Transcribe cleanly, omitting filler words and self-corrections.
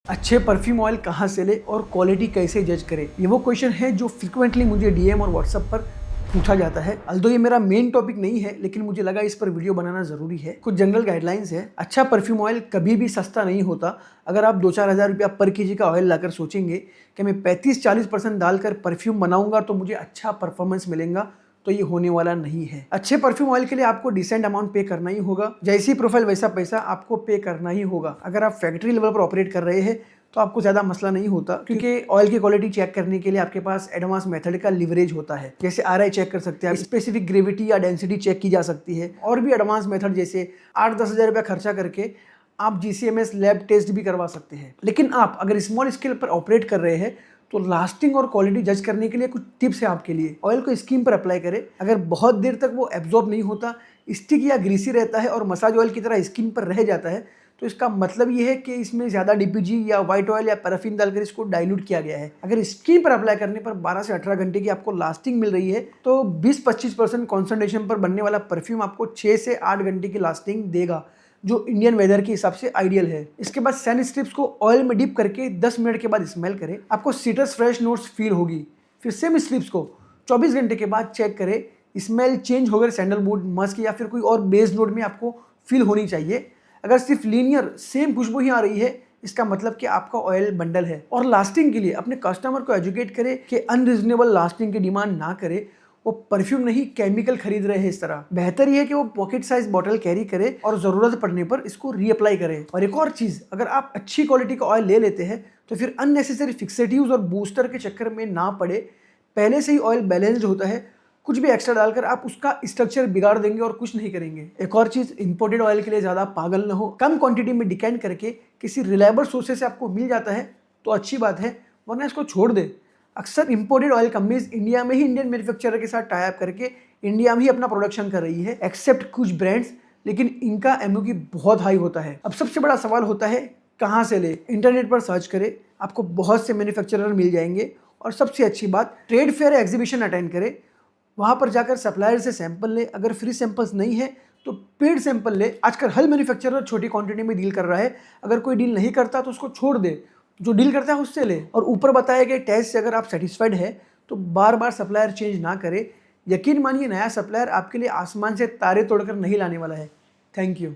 अच्छे perfume oil कहाँ से ले और क्वालिटी कैसे जज करें, ये वो क्वेश्चन है जो फ्रिक्वेंटली मुझे डीएम और व्हाट्सएप पर पूछा जाता है। अल्दो ये मेरा मेन टॉपिक नहीं है, लेकिन मुझे लगा इस पर वीडियो बनाना जरूरी है। कुछ जनरल गाइडलाइंस है। अच्छा परफ्यूम ऑयल कभी भी सस्ता नहीं होता। अगर आप 2-4 हज़ार रुपया पर केजी का ऑयल लाकर सोचेंगे कि मैं 35-40% डालकर परफ्यूम बनाऊंगा तो मुझे अच्छा परफॉर्मेंस मिलेगा, तो ये होने वाला नहीं है। अच्छे परफ्यूम ऑयल के लिए आपको डिसेंट अमाउंट पे करना ही होगा। जैसी प्रोफाइल वैसा पैसा आपको पे करना ही होगा। अगर आप फैक्ट्री लेवल पर ऑपरेट कर रहे हैं तो आपको ज़्यादा मसला नहीं होता, क्योंकि ऑयल की क्वालिटी चेक करने के लिए आपके पास एडवांस मेथड का लिवरेज होता है। जैसे आरआई चेक कर सकते हैं, स्पेसिफिक ग्रेविटी या डेंसिटी चेक की जा सकती है, और भी एडवांस मेथड जैसे 8-10 हज़ार रुपया खर्चा करके आप जीसीएमएस लैब टेस्ट भी करवा सकते हैं। लेकिन आप अगर स्मॉल स्केल पर ऑपरेट कर रहे हैं तो लास्टिंग और क्वालिटी जज करने के लिए कुछ टिप्स है आपके लिए। ऑयल को स्किन पर अप्लाई करें। अगर बहुत देर तक वो एब्जॉर्ब नहीं होता, स्टिक या ग्रीसी रहता है और मसाज ऑयल की तरह स्किन पर रह जाता है, तो इसका मतलब ये है कि इसमें ज़्यादा डीपीजी या व्हाइट ऑयल या पैराफिन डालकर इसको डाइल्यूट किया गया है। अगर स्किन पर अप्लाई करने पर 12 से 18 घंटे की आपको लास्टिंग मिल रही है तो 20-25% कॉन्सेंट्रेशन पर बनने वाला परफ्यूम आपको 6 से 8 घंटे की लास्टिंग देगा, जो इंडियन वेदर के हिसाब से आइडियल है। इसके बाद सैंड स्ट्रिप्स को ऑयल में डिप करके 10 मिनट के बाद स्मेल करें। आपको सिट्रस फ्रेश नोट्स फील होगी। फिर सेम स्ट्रिप्स को 24 घंटे के बाद चेक करें। स्मेल चेंज होकर सैंडलवुड, मस्क या फिर कोई और बेस नोट में आपको फील होनी चाहिए। अगर सिर्फ लीनियर सेम खुशबू ही आ रही है, इसका मतलब कि आपका ऑयल बंडल है। और लास्टिंग के लिए अपने कस्टमर को एजुकेट करें कि अनरीजनेबल लास्टिंग की डिमांड ना करे। वो परफ्यूम नहीं केमिकल खरीद रहे हैं। इस तरह बेहतर ये है कि वो पॉकेट साइज बॉटल कैरी करे और जरूरत पड़ने पर इसको रीअप्लाई करें। और एक और चीज, अगर आप अच्छी क्वालिटी का ऑयल ले लेते हैं तो फिर अननेसेसरी फिक्सेटिव्स और बूस्टर के चक्कर में ना पड़े। पहले से ही ऑयल बैलेंस्ड होता है, कुछ भी एक्स्ट्रा डालकर आप उसका स्ट्रक्चर बिगाड़ देंगे और कुछ नहीं करेंगे। एक और चीज, इंपोर्टेड ऑयल के लिए ज्यादा पागल न हो। कम क्वांटिटी में डिकेंट करके किसी रिलायबल सोर्सेस से आपको मिल जाता है तो अच्छी बात है, वरना इसको छोड़ दे। अक्सर इंपोर्टेड ऑयल कंपनीज इंडिया में ही इंडियन मैन्युफैक्चरर के साथ टाई अप करके इंडिया में ही अपना प्रोडक्शन कर रही है, एक्सेप्ट कुछ ब्रांड्स, लेकिन इनका एमओक्यू बहुत हाई होता है। अब सबसे बड़ा सवाल होता है कहाँ से ले। इंटरनेट पर सर्च करें, आपको बहुत से मैन्युफैक्चरर मिल जाएंगे। और सबसे अच्छी बात, ट्रेड फेयर एग्जीबिशन अटेंड करें। वहाँ पर जाकर सप्लायर से सैंपल ले। अगर फ्री सैंपल्स नहीं है तो पेड सैंपल ले। आजकल हर मैन्युफैक्चरर छोटी क्वांटिटी में डील कर रहा है। अगर कोई डील नहीं करता तो उसको छोड़ दे, जो डील करता है उससे ले। और ऊपर बताए गए टेस्ट से अगर आप सेटिस्फाइड है तो बार बार सप्लायर चेंज ना करें। यकीन मानिए, नया सप्लायर आपके लिए आसमान से तारे तोड़कर नहीं लाने वाला है। Thank you.